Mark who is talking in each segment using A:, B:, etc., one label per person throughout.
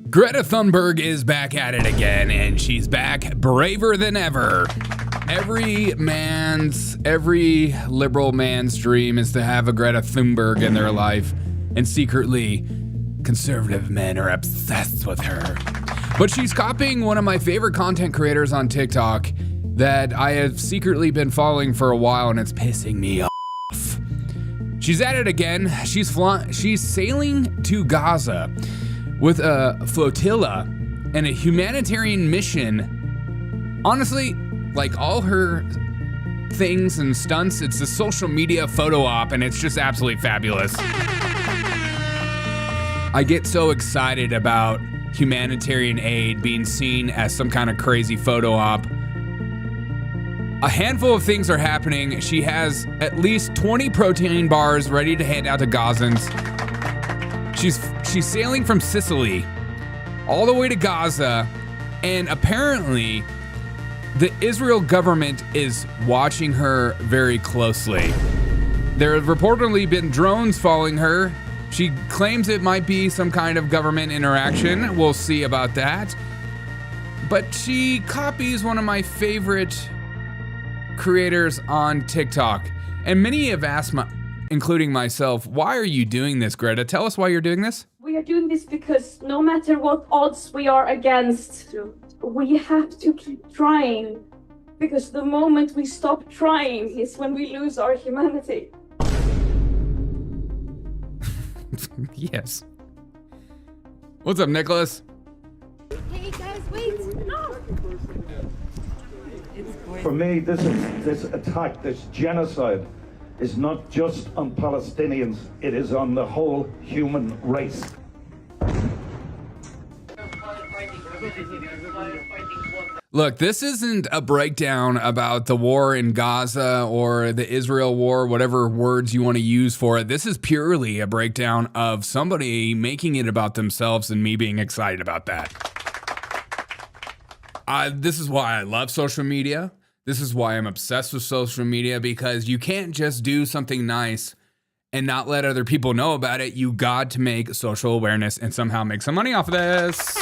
A: Greta Thunberg is back at it again, and she's back braver than ever. Every liberal man's dream is to have a Greta Thunberg in their life, and secretly, conservative men are obsessed with her. But she's copying one of my favorite content creators on TikTok that I have secretly been following for a while, and it's pissing me off. She's at it again. She's sailing to Gaza with a flotilla and a humanitarian mission. Honestly, like all her things and stunts, it's a social media photo op, and it's just absolutely fabulous. I get so excited about humanitarian aid being seen as some kind of crazy photo op. A handful of things are happening. She has at least 20 protein bars ready to hand out to Gazans. She's sailing from Sicily all the way to Gaza, and apparently the Israel government is watching her very closely. There have reportedly been drones following her. She claims it might be some kind of government interaction. We'll see about that. But she copies one of my favorite creators on TikTok, and many have asked including myself, why are you doing this, Greta? Tell us why you're doing this.
B: We are doing this because no matter what odds we are against, we have to keep trying. Because the moment we stop trying is when we lose our humanity.
A: Yes. What's up, Nicholas?
B: Hey guys, wait! No!
C: For me, this attack, this genocide, is not just on Palestinians, it is on the whole human race.
A: Look, this isn't a breakdown about the war in Gaza or the Israel war, whatever words you want to use for it. This is purely a breakdown of somebody making it about themselves and me being excited about that. This is why I love social media. This is why I'm obsessed with social media, because you can't just do something nice and not let other people know about it. You got to make social awareness and somehow make some money off of this.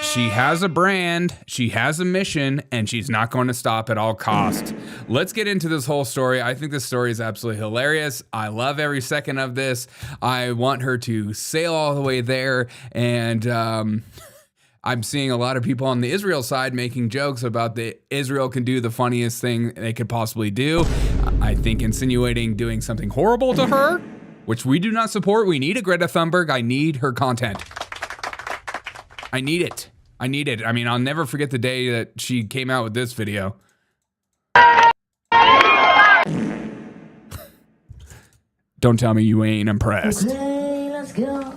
A: She has a brand, she has a mission, and she's not going to stop at all costs. Let's get into this whole story. I think this story is absolutely hilarious. I love every second of this. I want her to sail all the way there, and I'm seeing a lot of people on the Israel side making jokes about that Israel can do the funniest thing they could possibly do. I think insinuating doing something horrible to her, which we do not support. We need a Greta Thunberg. I need her content. I need it. I need it. I mean, I'll never forget the day that she came out with this video. Don't tell me you ain't impressed.
D: Okay, let's go.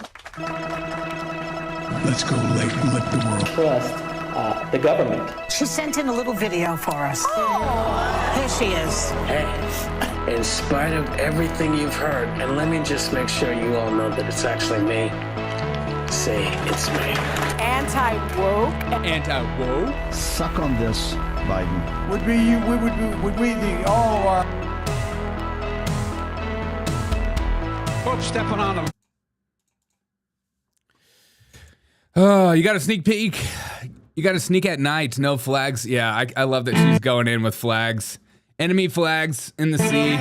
E: Let's go let the world
F: trust the government.
G: She sent in a little video for us. Here she is.
F: Hey, in spite of everything you've heard, and let me just make sure you all know that it's actually me. Say it's me.
G: Anti-woke.
A: Anti-woke?
E: suck on this, Biden.
H: Would we the all
E: Hope stepping on them.
A: Oh, you got a sneak peek. You got to sneak at night. No flags. Yeah, I love that she's going in with flags. Enemy flags in the sea.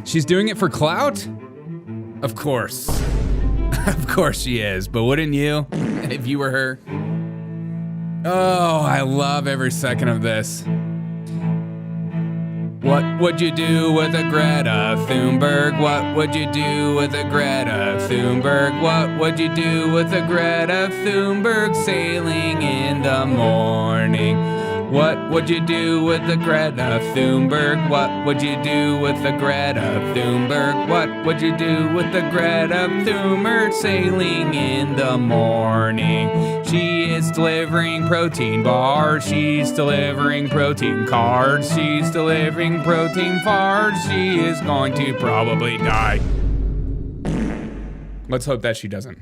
A: She's doing it for clout? Of course. Of course she is. But wouldn't you if you were her? Oh, I love every second of this. What would you do with a Greta Thunberg? What would you do with a Greta Thunberg? What would you do with a Greta Thunberg sailing in the morning? What would you do with a Greta Thunberg? What would you do with a Greta Thunberg? What would you do with a Greta Thunberg sailing in the morning? She is delivering protein bars. She's delivering protein cards. She's delivering protein farts. She is going to probably die. Let's hope that she doesn't.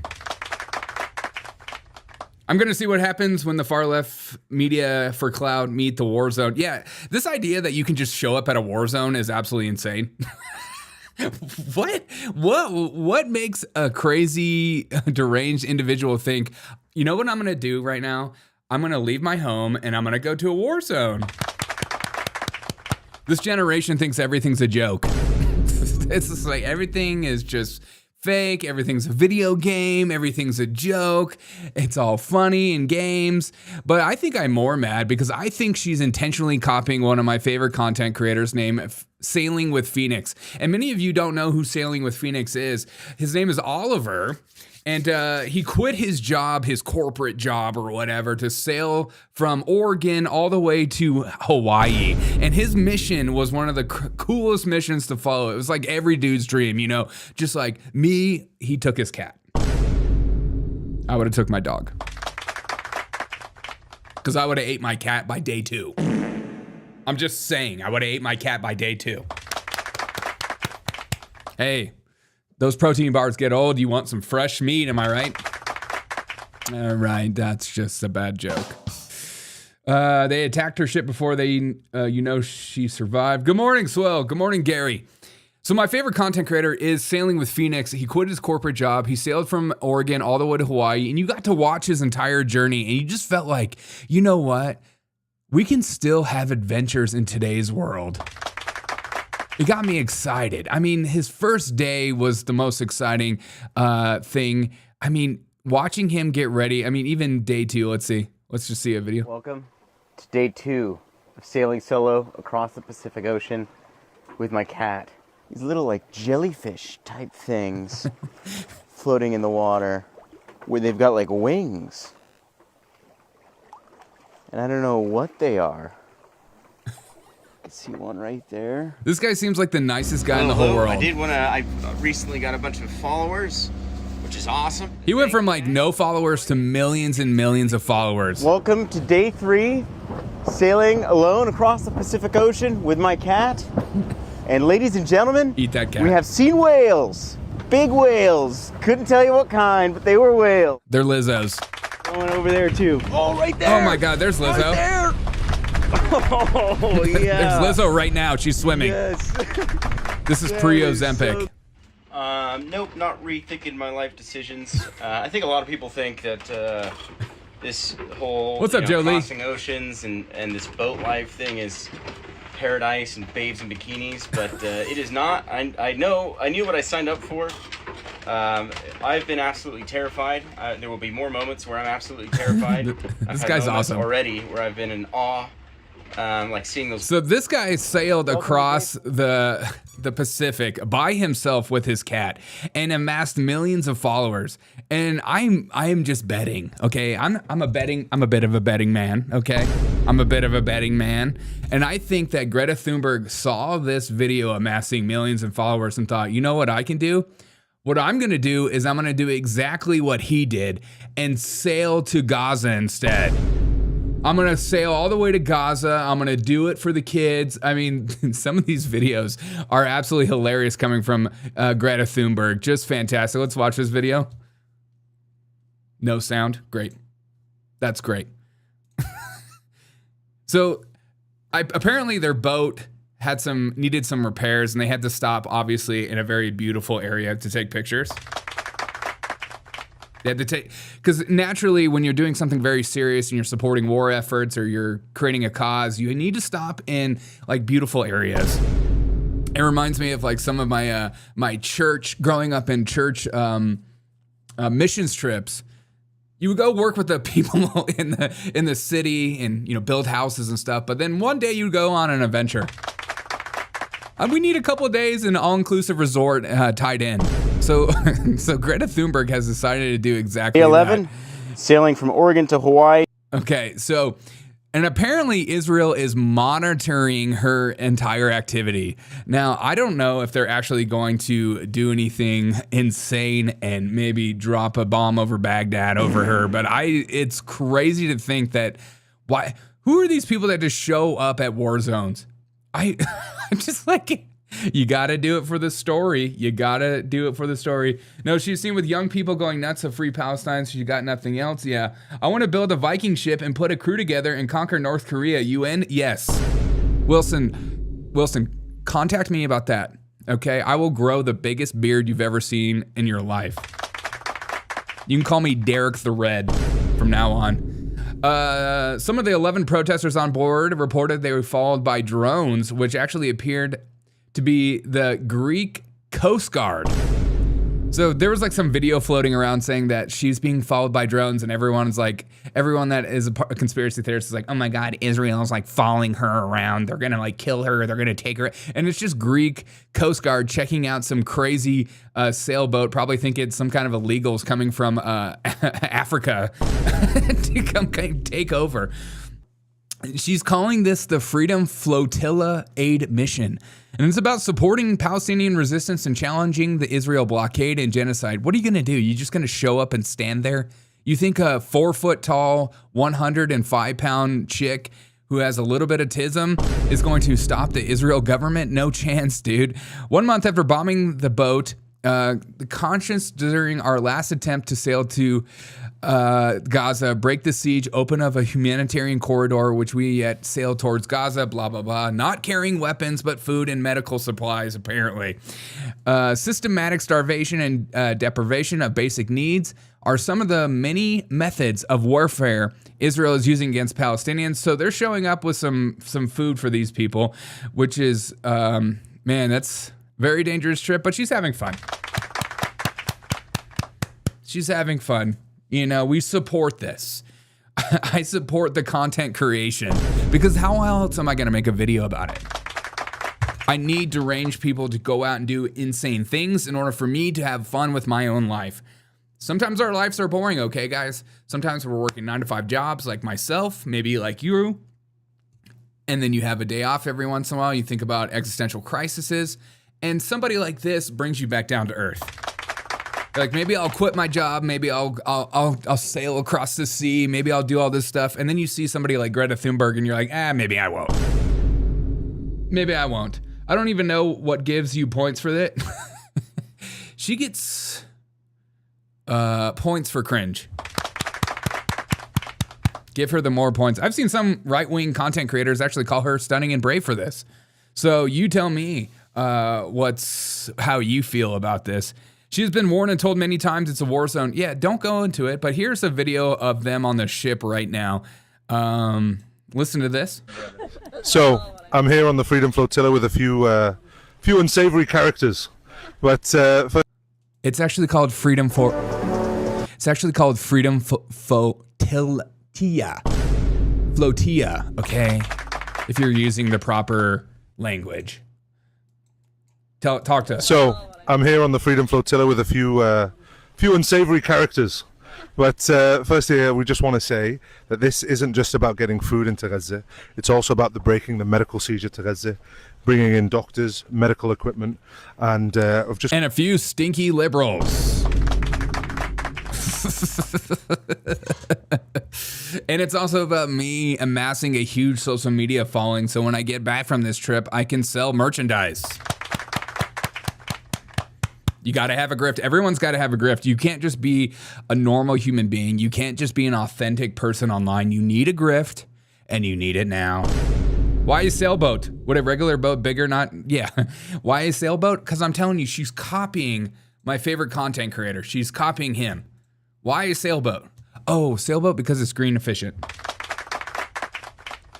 A: I'm going to see what happens when the far left media for cloud meet the war zone. Yeah, this idea that you can just show up at a war zone is absolutely insane. What makes a crazy, deranged individual think, you know what I'm gonna do right now? I'm gonna leave my home and I'm gonna go to a war zone. This generation thinks everything's a joke. It's just like everything is just fake, everything's a video game, everything's a joke, it's all funny and games. But I think I'm more mad because I think she's intentionally copying one of my favorite content creators named Sailing with Phoenix. And many of you don't know who Sailing with Phoenix is. His name is Oliver. And he quit his job, his corporate job or whatever, to sail from Oregon all the way to Hawaii. And his mission was one of the coolest missions to follow. It was like every dude's dream, you know, just like me, he took his cat. I would have took my dog. Because I would have ate my cat by day 2. I'm just saying, I would have ate my cat by day 2. Hey. Those protein bars get old. You want some fresh meat, am I right? All right, that's just a bad joke. They attacked her ship before they, she survived. Good morning, Swell. Good morning, Gary. So my favorite content creator is Sailing with Phoenix. He quit his corporate job. He sailed from Oregon all the way to Hawaii, and you got to watch his entire journey, and you just felt like, you know what? We can still have adventures in today's world. It got me excited. I mean, his first day was the most exciting thing. I mean, watching him get ready. I mean, even day 2. Let's see. Let's just see a video.
D: Welcome to day 2 of sailing solo across the Pacific Ocean with my cat. These little like jellyfish type things floating in the water where they've got like wings. And I don't know what they are. See one right there.
A: This guy seems like the nicest guy in the whole world.
D: I recently got a bunch of followers, which is awesome.
A: He went from like no followers to millions and millions of followers.
D: Welcome to day 3, sailing alone across the Pacific Ocean with my cat. And ladies and gentlemen,
A: eat that cat.
D: We have seen whales, big whales. Couldn't tell you what kind, but they were whales.
A: They're Lizzos.
D: Going over there too. Oh, right there.
A: Oh my God, there's Lizzo.
D: Right there. Oh, yeah.
A: There's Lizzo right now. She's swimming.
D: Yes.
A: This is pre-Ozempic.
D: Nope, not rethinking my life decisions. I think a lot of people think that this whole
A: What's up, Joe Lee?
D: crossing oceans and this boat life thing is paradise and babes in bikinis, but it is not. I knew what I signed up for. I've been absolutely terrified. There will be more moments where I'm absolutely terrified.
A: This guy's awesome.
D: Already, where I've been in awe. Like seeing those.
A: So this guy sailed across the Pacific by himself with his cat and amassed millions of followers. And I am just betting, okay? I'm a bit of a betting man, okay? I'm a bit of a betting man. And I think that Greta Thunberg saw this video amassing millions of followers and thought, you know what I can do? What I'm gonna do is I'm gonna do exactly what he did and sail to Gaza instead. I'm gonna sail all the way to Gaza. I'm gonna do it for the kids. I mean, some of these videos are absolutely hilarious coming from Greta Thunberg. Just fantastic. Let's watch this video. No sound. Great. That's great. So, apparently their boat needed some repairs, and they had to stop, obviously, in a very beautiful area to take pictures. They had to take, because naturally when you're doing something very serious and you're supporting war efforts or you're creating a cause, you need to stop in like beautiful areas. It reminds me of like some of my my church, growing up in church missions trips. You would go work with the people in the city and build houses and stuff, but then one day you go on an adventure. We need a couple of days in an all-inclusive resort tied in. So Greta Thunberg has decided to do exactly
D: 11,
A: that.
D: Sailing from Oregon to Hawaii.
A: Okay, so, and apparently Israel is monitoring her entire activity. Now, I don't know if they're actually going to do anything insane and maybe drop a bomb over Baghdad over her, but it's crazy to think that, who are these people that just show up at war zones? I'm just like, you gotta do it for the story. You gotta do it for the story. No, she's seen with young people going nuts of free Palestine, so you got nothing else. Yeah. I want to build a Viking ship and put a crew together and conquer North Korea. UN? Yes. Wilson, contact me about that. Okay, I will grow the biggest beard you've ever seen in your life. You can call me Derek the Red from now on. Some of the 11 protesters on board reported they were followed by drones, which actually appeared to be the Greek Coast Guard. So there was like some video floating around saying that she's being followed by drones, and everyone that is a conspiracy theorist is like, oh my God, Israel's like following her around. They're gonna like kill her. They're gonna take her. And it's just Greek Coast Guard checking out some crazy sailboat. Probably think it's some kind of illegals coming from Africa to come take over. She's calling this the Freedom Flotilla Aid Mission. And it's about supporting Palestinian resistance and challenging the Israel blockade and genocide. What are you going to do? You just going to show up and stand there? You think a 4-foot-tall, 105-pound chick who has a little bit of tism is going to stop the Israel government? No chance, dude. 1 month after bombing the boat, the conscience during our last attempt to sail to Gaza, break the siege, open of a humanitarian corridor, which we yet sailed towards Gaza, blah, blah, blah. Not carrying weapons, but food and medical supplies, apparently. Systematic starvation and deprivation of basic needs are some of the many methods of warfare Israel is using against Palestinians. So they're showing up with some food for these people, which is, man, that's a very dangerous trip, but she's having fun. She's having fun. You know, we support this. I support the content creation because how else am I going to make a video about it? I need deranged people to go out and do insane things in order for me to have fun with my own life. Sometimes our lives are boring, okay, guys? Sometimes we're working 9-to-5 jobs like myself, maybe like you. And then you have a day off every once in a while. You think about existential crises. And somebody like this brings you back down to earth. Like, maybe I'll quit my job, maybe I'll sail across the sea, maybe I'll do all this stuff, and then you see somebody like Greta Thunberg and you're like, maybe I won't. Maybe I won't. I don't even know what gives you points for that. She gets points for cringe. Give her the more points. I've seen some right-wing content creators actually call her stunning and brave for this. So you tell me how you feel about this. She's been warned and told many times it's a war zone. Yeah, don't go into it. But here's a video of them on the ship right now. Listen to this.
I: So I'm here on the Freedom Flotilla with a few unsavory characters. But
A: it's actually called Freedom Flotilla. Flotilla, okay? If you're using the proper language. Talk to us.
I: So I'm here on the Freedom Flotilla with a few unsavory characters. But firstly, we just want to say that this isn't just about getting food into Gaza. It's also about breaking the medical seizure to Gaza, bringing in doctors, medical equipment, and
A: a few stinky liberals. And it's also about me amassing a huge social media following, so when I get back from this trip, I can sell merchandise. You got to have a grift. Everyone's got to have a grift. You can't just be a normal human being. You can't just be an authentic person online. You need a grift, and you need it now. Why a sailboat? Would a regular boat bigger not? Yeah. Why a sailboat? Because I'm telling you, she's copying my favorite content creator. She's copying him. Why a sailboat? Oh, sailboat because it's green efficient.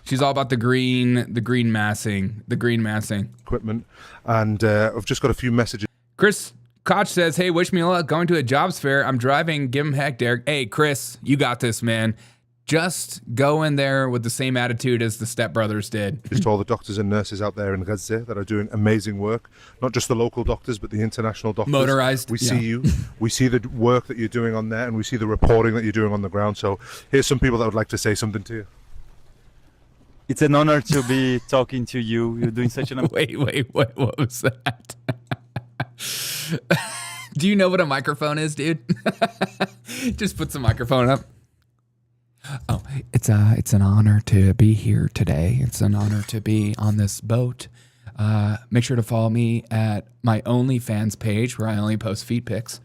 A: She's all about the green massing.
I: Equipment. And I've just got a few messages.
A: Chris Koch says, hey, wish me luck going to a jobs fair. I'm driving. Give him heck, Derek. Hey, Chris, you got this, man. Just go in there with the same attitude as the Step Brothers did.
I: Just all the doctors and nurses out there in Gaza that are doing amazing work. Not just the local doctors, but the international doctors.
A: Motorized.
I: We see you. We see the work that you're doing on there, and we see the reporting that you're doing on the ground. So here's some people that would like to say something to you.
J: It's an honor to be talking to you. You're doing such an...
A: Wait, what was that? Do you know what a microphone is, dude? Just put some microphone up. Oh, it's an honor to be here today. It's an honor to be on this boat. Make sure to follow me at my OnlyFans page where I only post feet pics.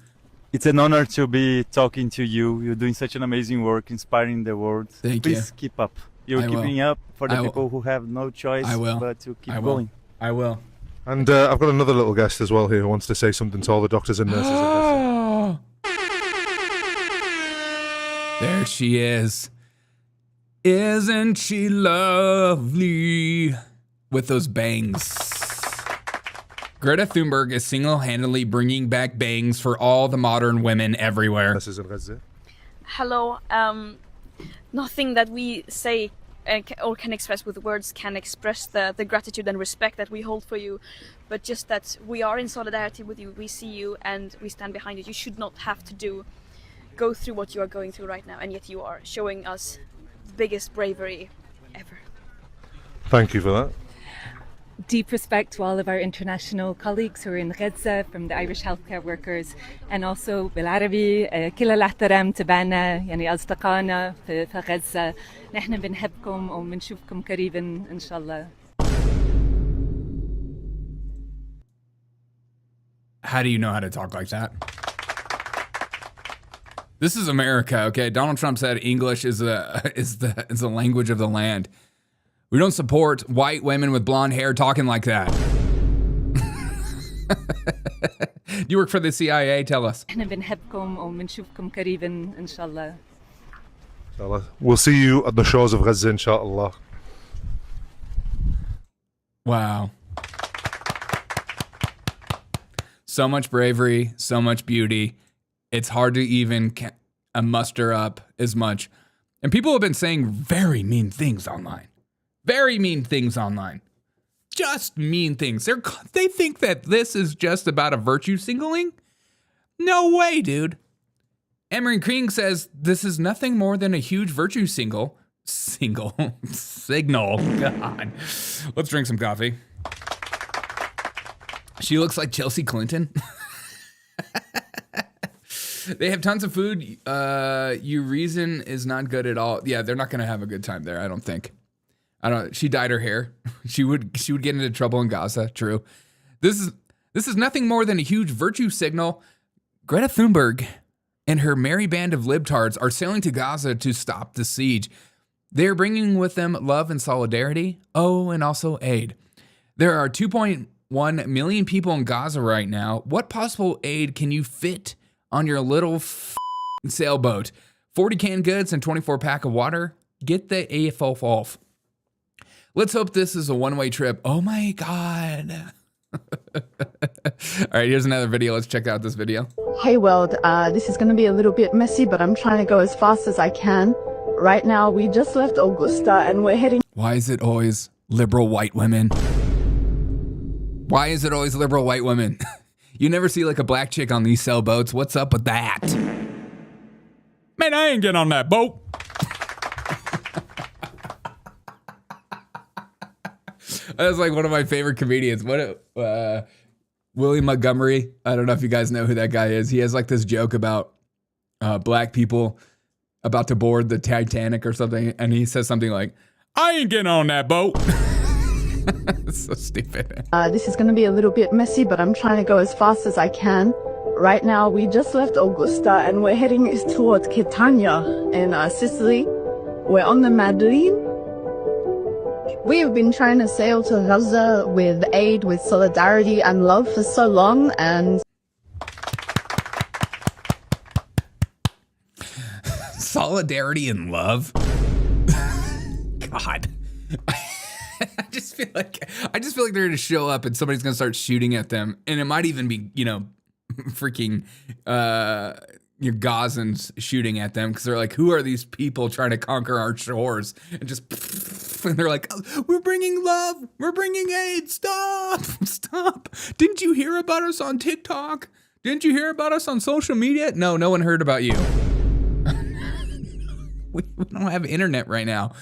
J: It's an honor to be talking to you. You're doing such an amazing work, inspiring the world.
A: Thank you.
J: Please keep up. You're keeping up for the people who have no choice but to keep going.
A: I will.
I: And I've got another little guest as well here who wants to say something to all the doctors and nurses.
A: There she is. Isn't she lovely? With those bangs. Greta Thunberg is single-handedly bringing back bangs for all the modern women everywhere.
K: Hello. Nothing that we say or can express with words can express the gratitude and respect that we hold for you, but just that we are in solidarity with you. We see you and we stand behind you. You should not have to go through what you are going through right now, and yet you are showing us the biggest bravery ever.
I: Thank you for that.
L: Deep respect to all of our international colleagues who are in Gaza, from the Irish healthcare workers, and also بالعربي كل الاحترام تبعنا يعني أصدقائنا في غزة. نحن بنحبكم وبنشوفكم قريبا إن شاء الله.
A: How do you know how to talk like that? This is America, okay? Donald Trump said English is the language of the land. We don't support white women with blonde hair talking like that. You work for the CIA, tell us.
L: نحن بنحبكم وبنشوفكم قريبا إن شاء الله.
I: Inshallah. We'll see you at the shores of Gaza, inshallah.
A: Wow. So much bravery, so much beauty. It's hard to even muster up as much. And people have been saying very mean things online. Very mean things online. Just mean things. They think that this is just about a virtue signaling? No way, dude. Emery King says this is nothing more than a huge virtue signal. God. Let's drink some coffee. She looks like Chelsea Clinton. They have tons of food. Your reason is not good at all. Yeah, they're not going to have a good time there, I don't think. She dyed her hair. She would get into trouble in Gaza. True. This is nothing more than a huge virtue signal. Greta Thunberg and her merry band of libtards are sailing to Gaza to stop the siege. They're bringing with them love and solidarity. Oh, and also aid. There are 2.1 million people in Gaza right now. What possible aid can you fit on your little sailboat? 40 canned goods and 24 pack of water? Get the AFO off. Let's hope this is a one-way trip. Oh my God. All right, here's another video. Let's check out this video.
M: Hey world, this is going to be a little bit messy, but I'm trying to go as fast as I can. Right now, we just left Augusta and we're heading...
A: Why is it always liberal white women? Why is it always liberal white women? You never see like a black chick on these sailboats. What's up with that? Man, I ain't getting on that boat. That's like one of my favorite comedians. William Montgomery. I don't know if you guys know who that guy is. He has like this joke about black people about to board the Titanic or something. And he says something like, I ain't getting on that boat. It's so stupid.
M: This is going to be a little bit messy, but I'm trying to go as fast as I can. Right now, we just left Augusta and we're heading towards Catania in Sicily. We're on the Madeleine. We have been trying to sail to Gaza with aid, with solidarity and love for so long, and...
A: Solidarity and love? God. I just feel like they're gonna show up and somebody's gonna start shooting at them, and it might even be, freaking your Gazans shooting at them because they're like, who are these people trying to conquer our shores? And just, and they're like, oh, we're bringing love, we're bringing aid, stop. Didn't you hear about us on TikTok? Didn't you hear about us on social media? No one heard about you. We don't have internet right now.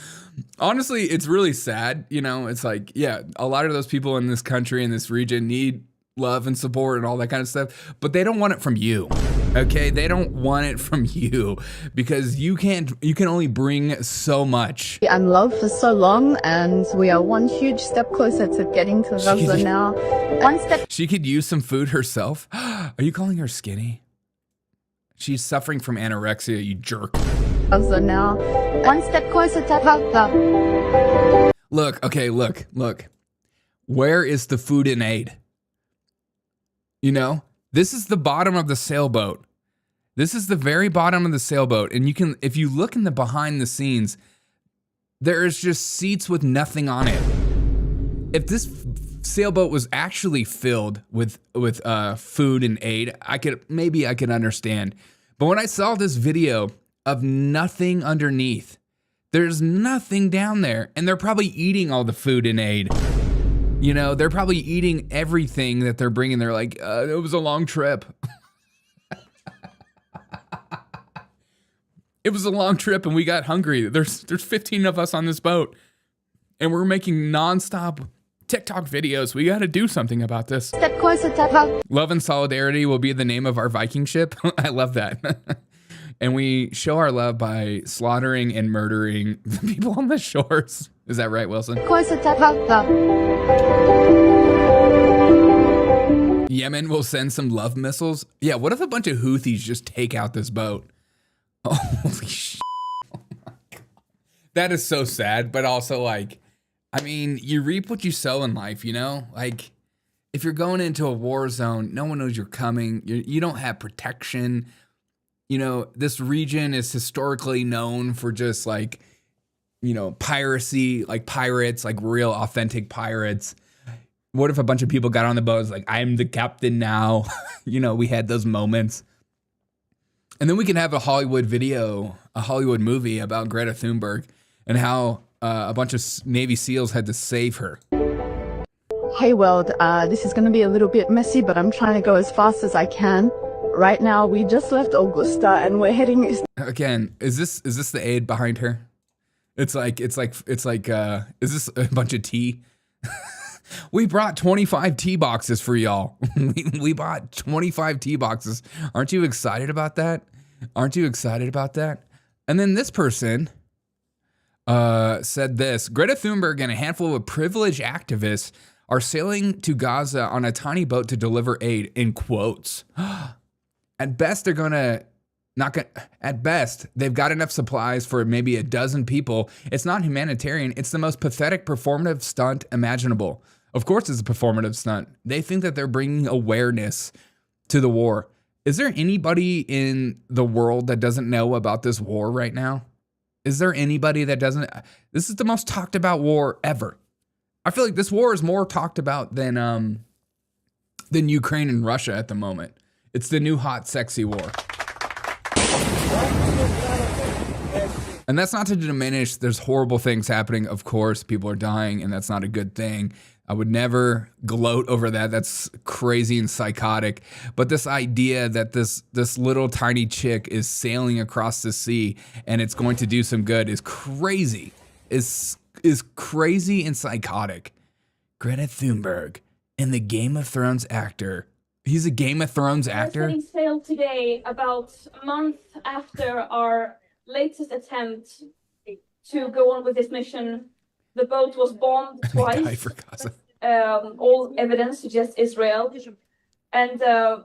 A: Honestly, it's really sad. It's like, yeah, a lot of those people in this country, in this region, need love and support and all that kind of stuff, but they don't want it from you. Okay, they don't want it from you because you can only bring so much.
M: And love for so long, and we are one huge step closer to getting to Gaza now. One step.
A: She could use some food herself. Are you calling her skinny? She's suffering from anorexia, you jerk.
M: Gaza now. One step closer to Gaza.
A: Look. Where is the food and aid? You know, this is the bottom of the sailboat. This is the very bottom of the sailboat. And you can, if you look in the behind the scenes, there is just seats with nothing on it. If this sailboat was actually filled with food and aid, I could understand. But when I saw this video of nothing underneath, there's nothing down there, and they're probably eating all the food and aid. You know, they're probably eating everything that they're bringing. They're like, it was a long trip. It was a long trip and we got hungry. There's 15 of us on this boat and we're making nonstop TikTok videos. We got to do something about this.
M: Step closer, Tata.
A: Love and solidarity will be the name of our Viking ship. I love that. And we show our love by slaughtering and murdering the people on the shores. Is that right, Wilson?
M: Closer, Tata.
A: Yemen will send some love missiles. Yeah, what if a bunch of Houthis just take out this boat? Holy shit. Oh my God. That is so sad, but also like, I mean, you reap what you sow in life, you know? Like, if you're going into a war zone, no one knows you're coming. You don't have protection. You know, this region is historically known for just like, you know, piracy, like pirates, like real authentic pirates. What if a bunch of people got on the boat and was like, I'm the captain now? You know, we had those moments. And then we can have a Hollywood movie about Greta Thunberg and how a bunch of Navy SEALs had to save her.
M: Hey world, this is going to be a little bit messy, but I'm trying to go as fast as I can. Right now, we just left Augusta and we're heading...
A: Again, is this the aid behind her? It's like, is this a bunch of tea? We brought 25 tea boxes for y'all. We bought 25 tea boxes. Aren't you excited about that? Aren't you excited about that? And then this person said this: Greta Thunberg and a handful of privileged activists are sailing to Gaza on a tiny boat to deliver aid, in quotes. At best, they've got enough supplies for maybe a dozen people. It's not humanitarian. It's the most pathetic performative stunt imaginable. Of course it's a performative stunt. They think that they're bringing awareness to the war. Is there anybody in the world that doesn't know about this war right now? Is there anybody that doesn't? This is the most talked about war ever. I feel like this war is more talked about than Ukraine and Russia at the moment. It's the new hot, sexy war. And that's not to diminish, there's horrible things happening. Of course, people are dying, and that's not a good thing. I would never gloat over that. That's crazy and psychotic. But this idea that this little tiny chick is sailing across the sea and it's going to do some good is crazy. Is crazy and psychotic. Greta Thunberg and the Game of Thrones actor. He's a Game of Thrones actor?
B: We're setting sail today about a month after our latest attempt to go on with this mission. The boat was bombed twice. All evidence suggests Israel. And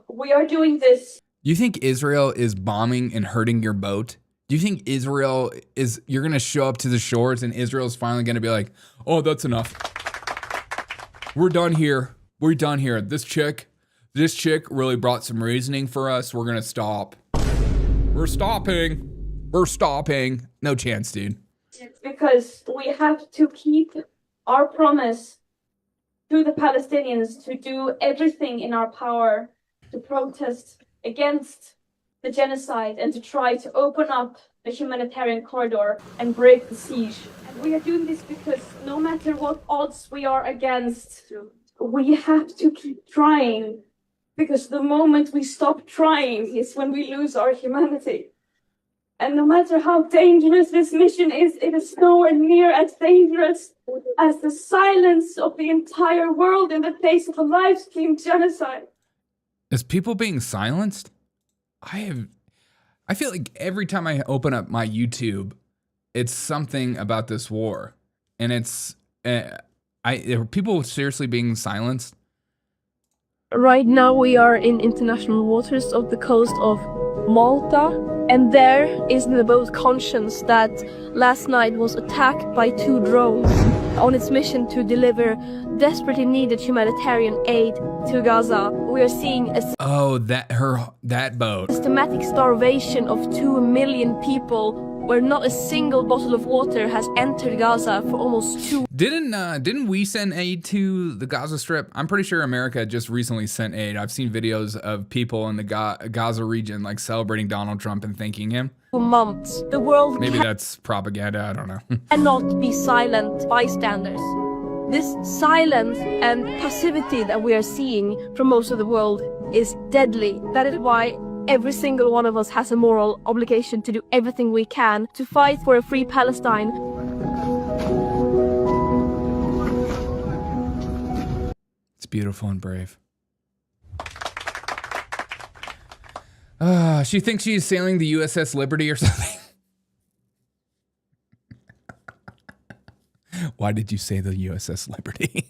B: we are doing this.
A: You think Israel is bombing and hurting your boat? Do you think Israel is, you're going to show up to the shores and Israel's finally going to be like, oh, that's enough. We're done here. We're done here. This chick really brought some reasoning for us. We're going to stop. We're stopping. We're stopping. No chance, dude.
B: Because we have to keep our promise to the Palestinians to do everything in our power to protest against the genocide and to try to open up the humanitarian corridor and break the siege. And we are doing this because no matter what odds we are against, we have to keep trying. Because the moment we stop trying is when we lose our humanity. And no matter how dangerous this mission is, it is nowhere near as dangerous as the silence of the entire world in the face of a live-stream genocide.
A: Is people being silenced? I feel like every time I open up my YouTube, it's something about this war. And it's, are people seriously being silenced?
N: Right now we are in international waters of the coast of Malta. And there is the boat Conscience that last night was attacked by 2 drones. on its mission to deliver desperately needed humanitarian aid to Gaza. We are seeing a
A: that boat.
N: systematic starvation of 2 million people, where not a single bottle of water has entered Gaza for almost 2.
A: Didn't we send aid to the Gaza Strip? I'm pretty sure America just recently sent aid. I've seen videos of people in the Gaza region like celebrating Donald Trump and thanking him.
N: Months. The world
A: Maybe that's propaganda, I don't know.
N: cannot be silent bystanders. This silence and passivity that we are seeing from most of the world is deadly. That is why every single one of us has a moral obligation to do everything we can to fight for a free Palestine.
A: It's beautiful and brave. She thinks she's sailing the USS Liberty or something. Why did you say the USS Liberty?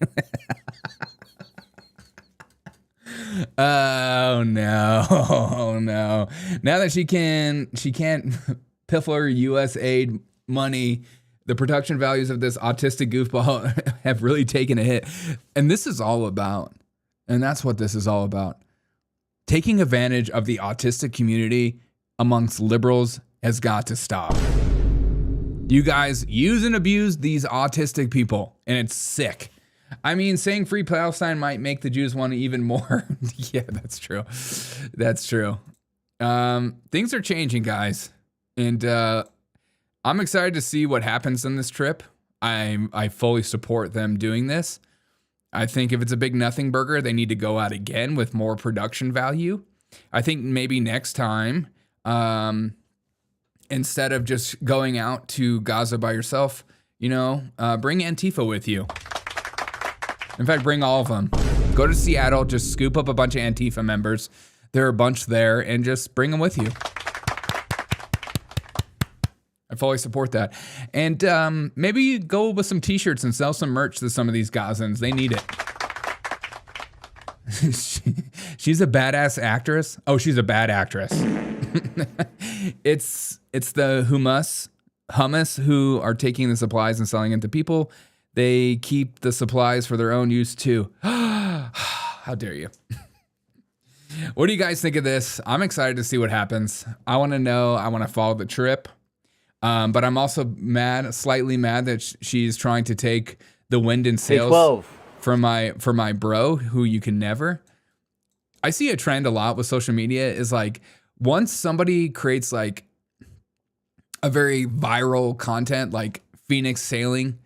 A: Oh no, oh no. Now that she can't pilfer US aid money, the production values of this autistic goofball have really taken a hit. And this is all about, and that's what this is all about. Taking advantage of the autistic community amongst liberals has got to stop. You guys use and abuse these autistic people, and it's sick. I mean, saying free Palestine might make the Jews want even more. Yeah, that's true. That's true. Things are changing, guys. And I'm excited to see what happens on this trip. I fully support them doing this. I think if it's a big nothing burger, they need to go out again with more production value. I think maybe next time, instead of just going out to Gaza by yourself, bring Antifa with you. In fact, bring all of them. Go to Seattle, just scoop up a bunch of Antifa members. There are a bunch there, and just bring them with you. I fully support that. And maybe you go with some t-shirts and sell some merch to some of these Gazans. They need it. She's a badass actress. Oh, she's a bad actress. It's the hummus who are taking the supplies and selling them to people. They keep the supplies for their own use too. How dare you? What do you guys think of this? I'm excited to see what happens. I want to know. I want to follow the trip. But I'm also slightly mad that she's trying to take the wind and sails from my bro, who you can never. I see a trend a lot with social media is like, once somebody creates like a very viral content, like Phoenix sailing,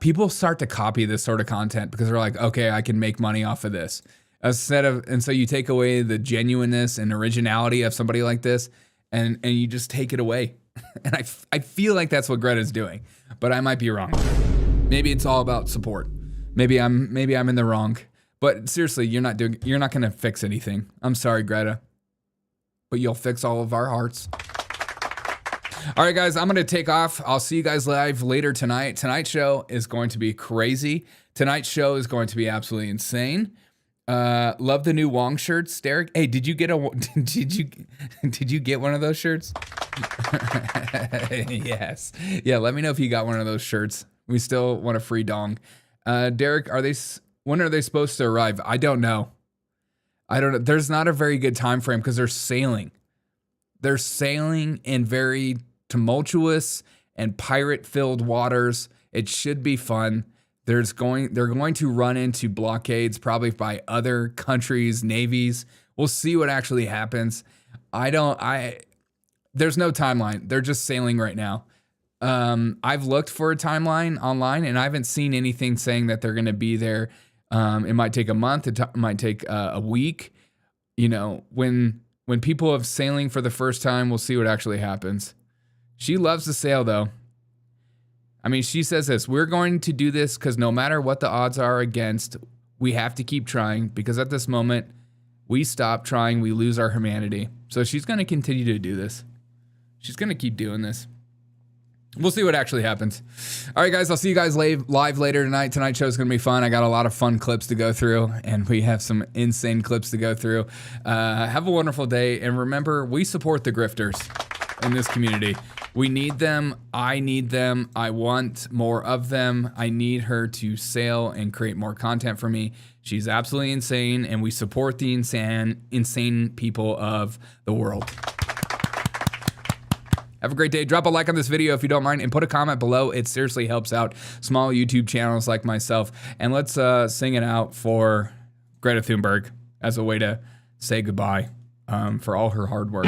A: people start to copy this sort of content because they're like, okay, I can make money off of this. And so you take away the genuineness and originality of somebody like this, and you just take it away. And I feel like that's what Greta's doing, but I might be wrong. Maybe it's all about support. Maybe I'm in the wrong. But seriously, you're not going to fix anything. I'm sorry, Greta, but you'll fix all of our hearts. All right, guys, I'm going to take off. I'll see you guys live later tonight. Tonight's show is going to be crazy. Tonight's show is going to be absolutely insane. Love the new Wong shirts, Derek. Hey, did you get one of those shirts? Yes. Yeah, let me know if you got one of those shirts. We still want a free dong. Derek, when are they supposed to arrive? I don't know. There's not a very good time frame because they're sailing. They're sailing in very tumultuous and pirate-filled waters. It should be fun. They're going to run into blockades probably by other countries' navies. We'll see what actually happens. There's no timeline. They're just sailing right now. I've looked for a timeline online and I haven't seen anything saying that they're going to be there. It might take a month. It might take a week. When people have sailing for the first time, we'll see what actually happens. She loves to sail though. I mean, she says this, we're going to do this because no matter what the odds are against, we have to keep trying because at this moment, we stop trying, we lose our humanity. So she's going to continue to do this. She's going to keep doing this. We'll see what actually happens. All right, guys, I'll see you guys live later tonight. Tonight's show is going to be fun. I got a lot of fun clips to go through, and we have some insane clips to go through. Have a wonderful day, and remember, we support the grifters in this community. We need them. I need them. I want more of them. I need her to sail and create more content for me. She's absolutely insane, and we support the insane people of the world. Have a great day. Drop a like on this video if you don't mind, and put a comment below. It seriously helps out small YouTube channels like myself. And let's sing it out for Greta Thunberg as a way to say goodbye for all her hard work.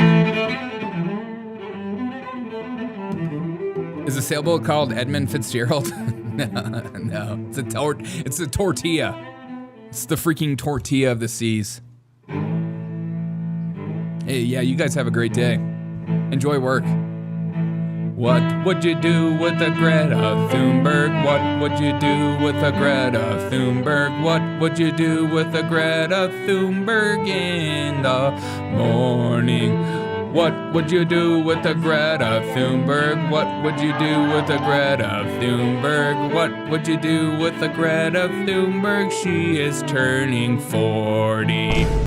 A: Is a sailboat called Edmund Fitzgerald? No. It's a tortilla. It's the freaking tortilla of the seas. Hey, yeah, you guys have a great day. Enjoy work. What would you do with a Greta Thunberg? What would you do with a Greta Thunberg? What would you do with a Greta Thunberg in the morning? What would you do with a Greta Thunberg? What would you do with a Greta Thunberg? What would you do with a Greta Thunberg? She is turning 40.